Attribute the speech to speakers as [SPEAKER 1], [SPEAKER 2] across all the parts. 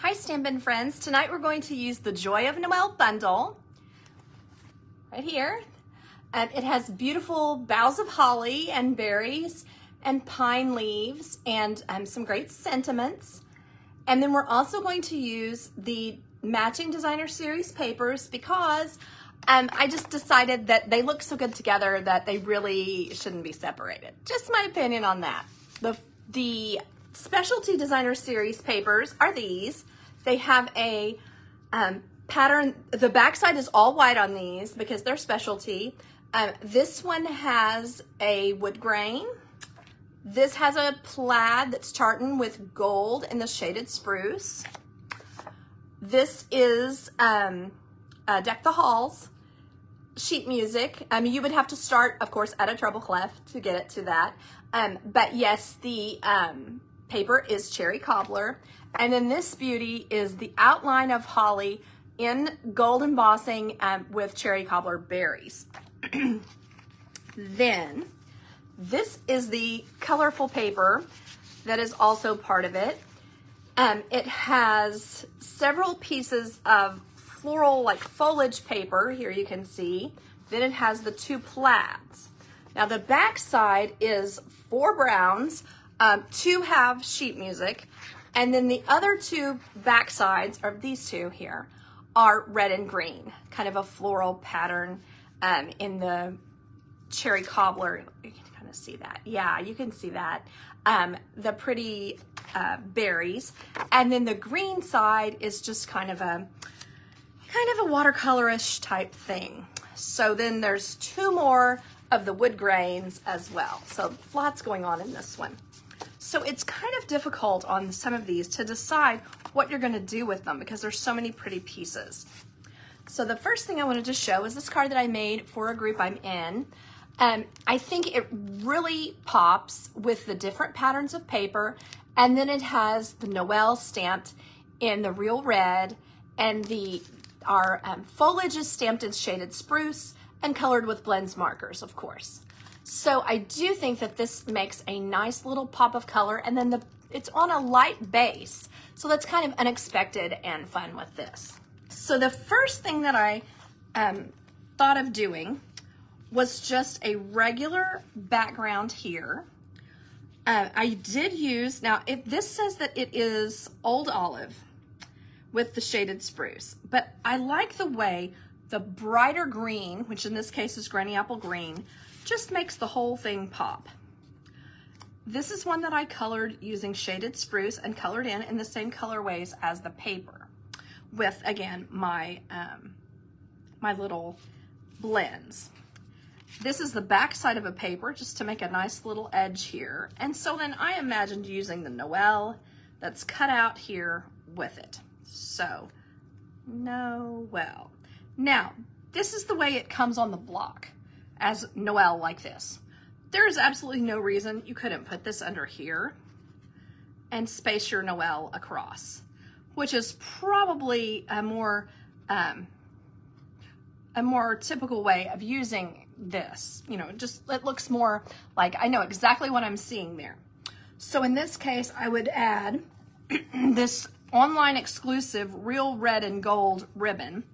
[SPEAKER 1] Hi Stampin' friends, tonight we're going to use the Joy of Noel bundle right here. It has beautiful boughs of holly and berries and pine leaves and some great sentiments. And then we're also going to use the matching designer series papers because I just decided that they look so good together that they really shouldn't be separated. Just my opinion on that. The specialty designer series papers are these. They have a pattern. The backside is all white on these because they're specialty. This one has a wood grain. This has a plaid that's tartan with gold in the shaded spruce. This is Deck the Halls sheet music. You would have to start, of course, at a treble clef to get it to that. But yes, the paper is cherry cobbler. And then this beauty is the outline of holly in gold embossing with cherry cobbler berries. Then this is the colorful paper that is also part of it. It has several pieces of floral like foliage paper, here you can see. Then it has the two plaids. Now the back side is 4 browns, 2 have sheet music, and then the other 2 back sides, or these 2 here, are red and green, kind of a floral pattern in the cherry cobbler. You can kind of see that. Yeah, you can see that. The pretty berries. And then the green side is just kind of a watercolorish type thing. So then there's 2 more of the wood grains as well. So lots going on in this one. So it's kind of difficult on some of these to decide what you're going to do with them because there's so many pretty pieces. So the first thing I wanted to show is this card that I made for a group I'm in. I think it really pops with the different patterns of paper, and then it has the Noel stamped in the real red, and our foliage is stamped in shaded spruce and colored with blends markers, of course. So I do think that this makes a nice little pop of color, and then it's on a light base, so that's kind of unexpected and fun with this. So the first thing that I thought of doing was just a regular background here. I did use, now this says that it is old olive with the shaded spruce, but I like the way the brighter green, which in this case is granny apple green, just makes the whole thing pop. This is one that I colored using shaded spruce and colored in the same colorways as the paper with, again, my little blends. This is the back side of a paper just to make a nice little edge here. And so then I imagined using the Noel that's cut out here with it. So, Noel. Now, this is the way it comes on the block as Noel like this. There is absolutely no reason you couldn't put this under here and space your Noel across, which is probably a more typical way of using this. You know, just it looks more like I know exactly what I'm seeing there. So in this case, I would add this online exclusive real red and gold ribbon,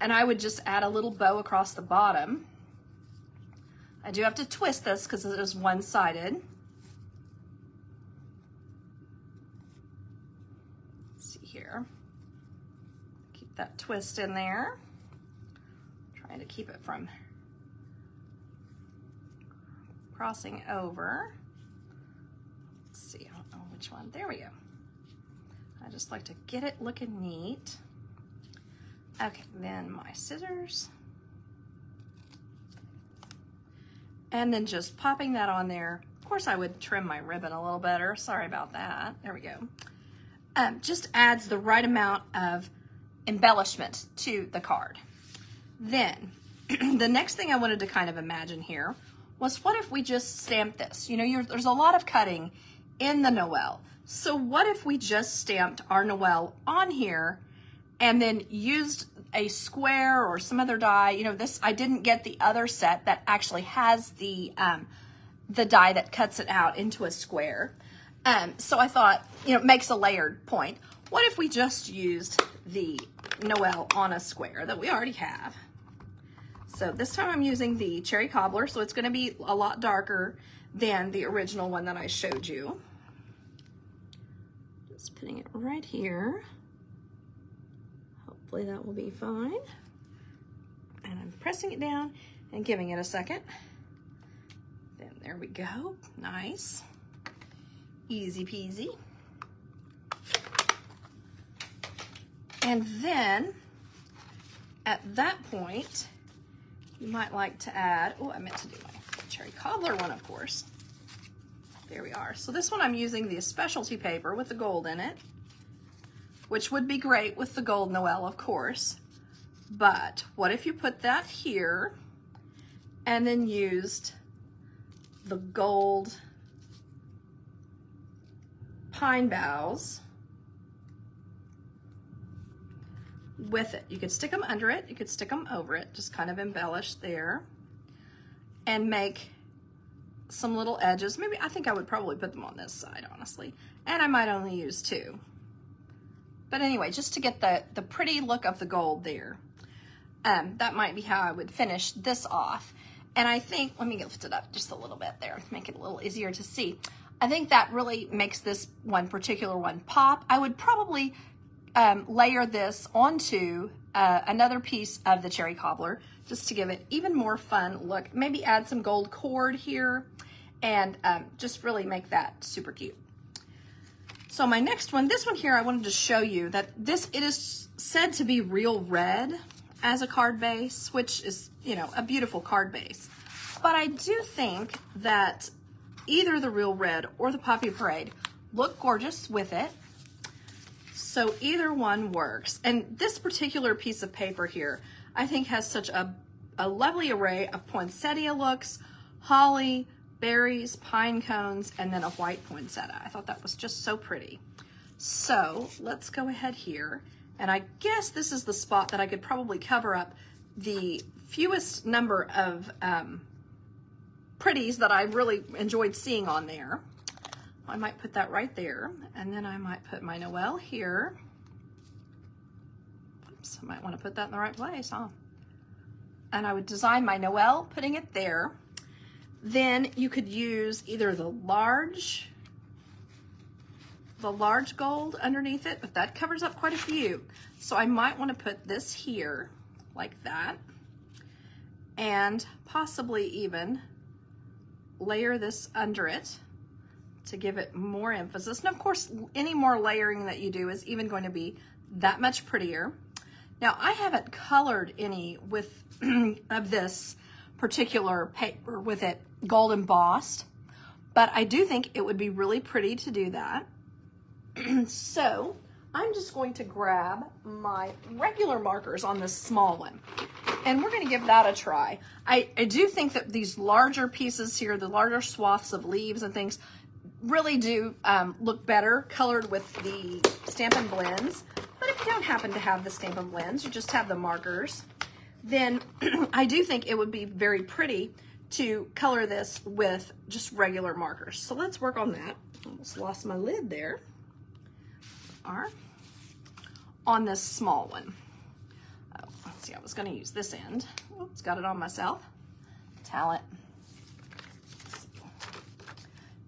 [SPEAKER 1] and I would just add a little bow across the bottom. I do have to twist this because it is one-sided. Let's see here. Keep that twist in there. Trying to keep it from crossing over. Let's see, I don't know which one. There we go. I just like to get it looking neat. Okay, then my scissors. And then just popping that on there. Of course, I would trim my ribbon a little better. Sorry about that. There we go. Just adds the right amount of embellishment to the card. Then, the next thing I wanted to kind of imagine here was what if we just stamped this? You know, there's a lot of cutting in the Noel. So what if we just stamped our Noel on here and then used a square or some other die? You know, this, I didn't get the other set that actually has the die that cuts it out into a square. So I thought, you know, it makes a layered point. what if we just used the Noel on a square that we already have? So this time I'm using the cherry cobbler, so it's going to be a lot darker than the original one that I showed you. Just putting it right here. Hopefully that will be fine. And I'm pressing it down and giving it a second. Then there we go. Nice. Easy peasy. And then at that point, you might like to add, oh, I meant to do my cherry cobbler one, of course. There we are. So this one I'm using the specialty paper with the gold in it, which would be great with the gold Noel, of course. But what if you put that here and then used the gold pine boughs with it? You could stick them under it, you could stick them over it, just kind of embellish there and make some little edges. Maybe, I think I would probably put them on this side, honestly, and I might only use two. But anyway, just to get the pretty look of the gold there. That might be how I would finish this off. And I think, let me lift it up just a little bit there, make it a little easier to see. I think that really makes this one particular one pop. I would probably layer this onto another piece of the cherry cobbler just to give it even more fun look. Maybe add some gold cord here and just really make that super cute. So my next one, this one here, I wanted to show you that it is said to be real red as a card base, which is, you know, a beautiful card base. But I do think that either the Real Red or the Poppy Parade look gorgeous with it. So either one works. And this particular piece of paper here, I think has such a lovely array of poinsettia looks, holly, berries, pine cones, and then a white poinsettia. I thought that was just so pretty. So let's go ahead here. And I guess this is the spot that I could probably cover up the fewest number of pretties that I really enjoyed seeing on there. I might put that right there. And then I might put my Noel here. Oops, I might want to put that in the right place, huh? And I would design my Noel, putting it there. Then you could use either the large gold underneath it, but that covers up quite a few. So I might want to put this here like that and possibly even layer this under it to give it more emphasis. And of course, any more layering that you do is even going to be that much prettier. Now, I haven't colored any with of this particular paper with it gold embossed, but I do think it would be really pretty to do that. So I'm just going to grab my regular markers on this small one, and we're going to give that a try. I do think that these larger pieces here, the larger swaths of leaves and things, really do look better colored with the Stampin' blends. But if you don't happen to have the Stampin' blends, you just have the markers, then I do think it would be very pretty to color this with just regular markers. So let's work on that. Almost lost my lid there. On this small one. Oh, let's see, I was going to use this end. Oops, got it on myself. Talent.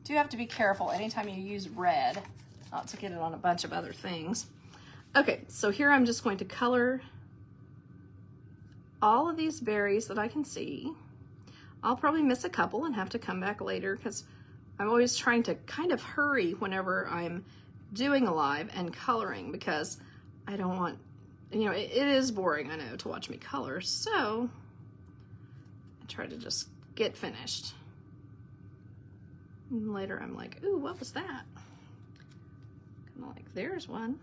[SPEAKER 1] Do have to be careful anytime you use red not to get it on a bunch of other things. Okay, so here I'm just going to color all of these berries that I can see. I'll probably miss a couple and have to come back later because I'm always trying to kind of hurry whenever I'm doing a live and coloring, because I don't want, you know, it is boring, I know, to watch me color, so I try to just get finished. And later I'm like, ooh, what was that? Kind of like, there's one.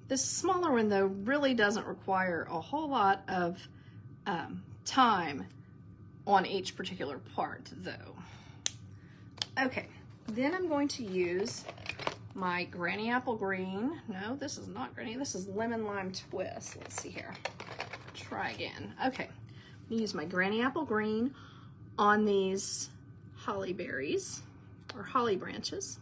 [SPEAKER 1] This smaller one, though, really doesn't require a whole lot of time on each particular part, though. Okay, then I'm going to use my Granny Apple Green. No, this is not Granny. This is Lemon Lime Twist. Let's see here. Try again. Okay, I'm gonna use my Granny Apple Green on these holly berries or holly branches.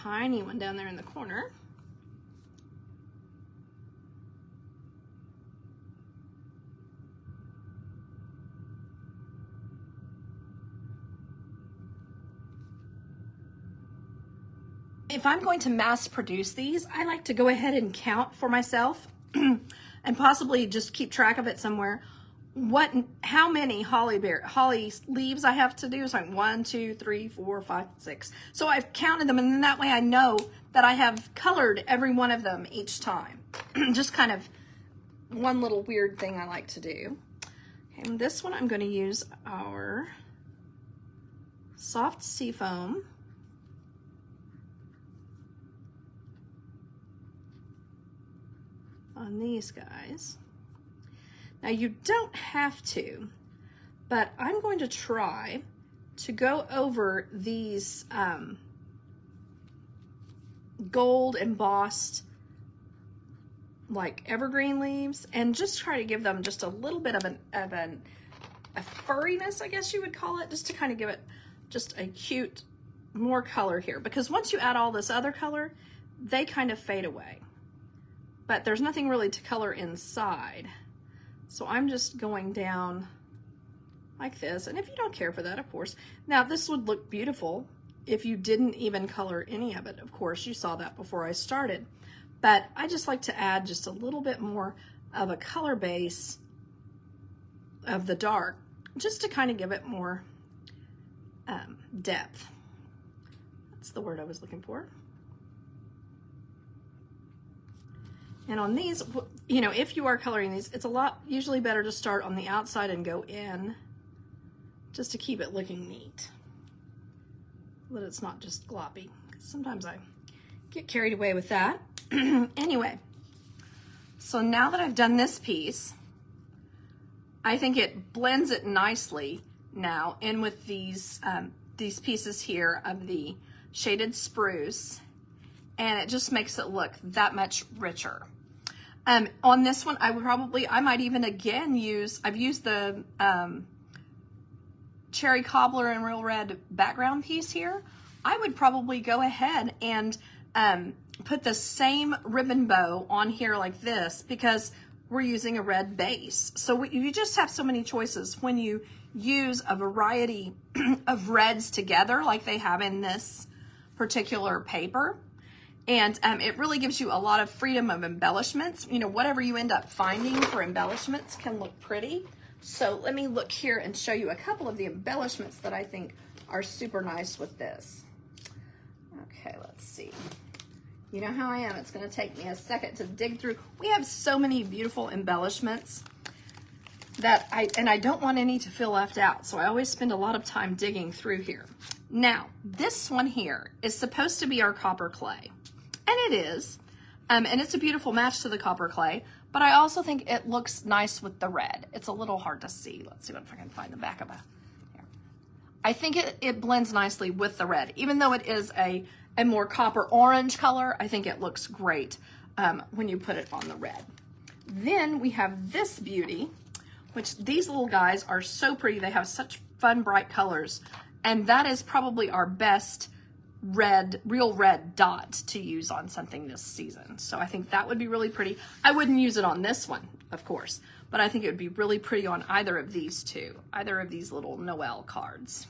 [SPEAKER 1] tiny one down there in the corner. If I'm going to mass produce these, I like to go ahead and count for myself and possibly just keep track of it somewhere. How many holly leaves I have to do. So like 1, 2, 3, 4, 5, 6. So I've counted them, and then that way I know that I have colored every one of them each time. Just kind of one little weird thing I like to do. Okay, and this one I'm going to use our soft seafoam. On these guys. Now you don't have to, but I'm going to try to go over these gold embossed like evergreen leaves and just try to give them just a little bit of a furriness, I guess you would call it, just to kind of give it just a cute more color here, because once you add all this other color, they kind of fade away. But there's nothing really to color inside. So I'm just going down like this. And if you don't care for that, of course. Now this would look beautiful if you didn't even color any of it. Of course, you saw that before I started. But I just like to add just a little bit more of a color base of the dark, just to kind of give it more depth. That's the word I was looking for. And on these, you know, if you are coloring these, it's usually better to start on the outside and go in, just to keep it looking neat. That it's not just gloppy. Sometimes I get carried away with that. Anyway, so now that I've done this piece, I think it blends it nicely now in with these pieces here of the shaded spruce, and it just makes it look that much richer. On this one, I might even again I've used the Cherry Cobbler and Real Red background piece here. I would probably go ahead and put the same ribbon bow on here like this, because we're using a red base. So you just have so many choices when you use a variety of reds together like they have in this particular paper. And it really gives you a lot of freedom of embellishments. You know, whatever you end up finding for embellishments can look pretty. So let me look here and show you a couple of the embellishments that I think are super nice with this. Okay, let's see. You know how I am. It's going to take me a second to dig through. We have so many beautiful embellishments that I don't want any to feel left out. So I always spend a lot of time digging through here. Now, this one here is supposed to be our copper clay. And it is, and it's a beautiful match to the copper clay, but I also think it looks nice with the red. It's a little hard to see. Let's see if I can find the back of it. Here. I think it blends nicely with the red. Even though it is a more copper orange color, I think it looks great when you put it on the red. Then we have this beauty, which these little guys are so pretty. They have such fun, bright colors, and that is probably our best real red dot to use on something this season. So I think that would be really pretty. I wouldn't use it on this one, of course, but I think it would be really pretty on either of these two, either of these little Noel cards.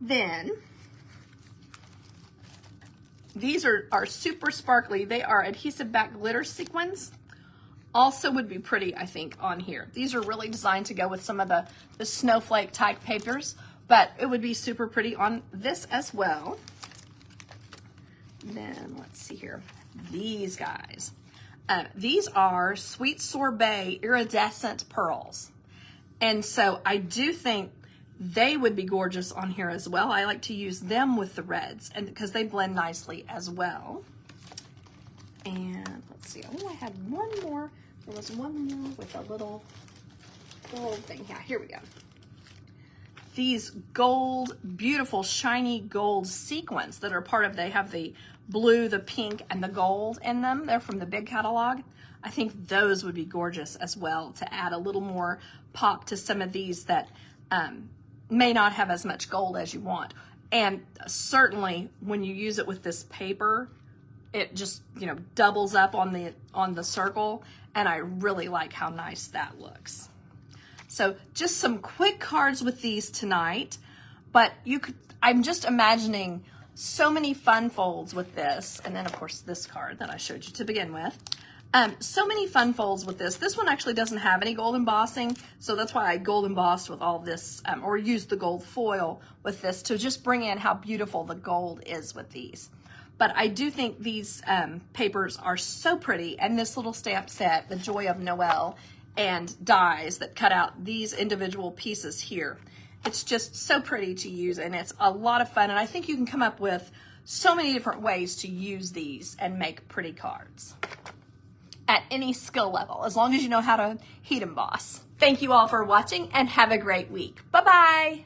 [SPEAKER 1] Then these are super sparkly. They are adhesive back glitter sequins. Also would be pretty, I think, on here. These are really designed to go with some of the snowflake type papers, but it would be super pretty on this as well. Then let's see here, these guys. These are Sweet Sorbet iridescent pearls. And so I do think they would be gorgeous on here as well. I like to use them with the reds, and because they blend nicely as well. And let's see, oh, I had one more. There was one more with a little gold thing. Yeah, here we go. These gold, beautiful, shiny gold sequins that are part of, they have the blue, the pink, and the gold in them. They're from the big catalog. I think those would be gorgeous as well to add a little more pop to some of these that may not have as much gold as you want. And certainly when you use it with this paper, it just, you know, doubles up on the circle, and I really like how nice that looks. So just some quick cards with these tonight, but I'm just imagining so many fun folds with this, and then of course this card that I showed you to begin with. So many fun folds with this. This one actually doesn't have any gold embossing, so that's why I gold embossed with all this, or used the gold foil with this to just bring in how beautiful the gold is with these. But I do think these papers are so pretty, and this little stamp set, The Joy of Noel, and dies that cut out these individual pieces here. It's just so pretty to use, and it's a lot of fun, and I think you can come up with so many different ways to use these and make pretty cards at any skill level, as long as you know how to heat emboss. Thank you all for watching, and have a great week. Bye-bye.